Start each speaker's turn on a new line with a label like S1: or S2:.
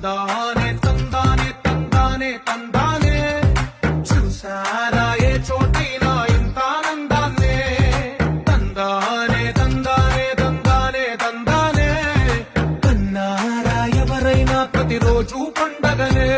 S1: తందానే తందానే తందానే తందానే చూసారా ఏ చోటైనా ఇంత ఆనందాన్నే తందానే తందానే తందానే తందానే కన్నారా ఎవరైనా ప్రతిరోజు పండగనే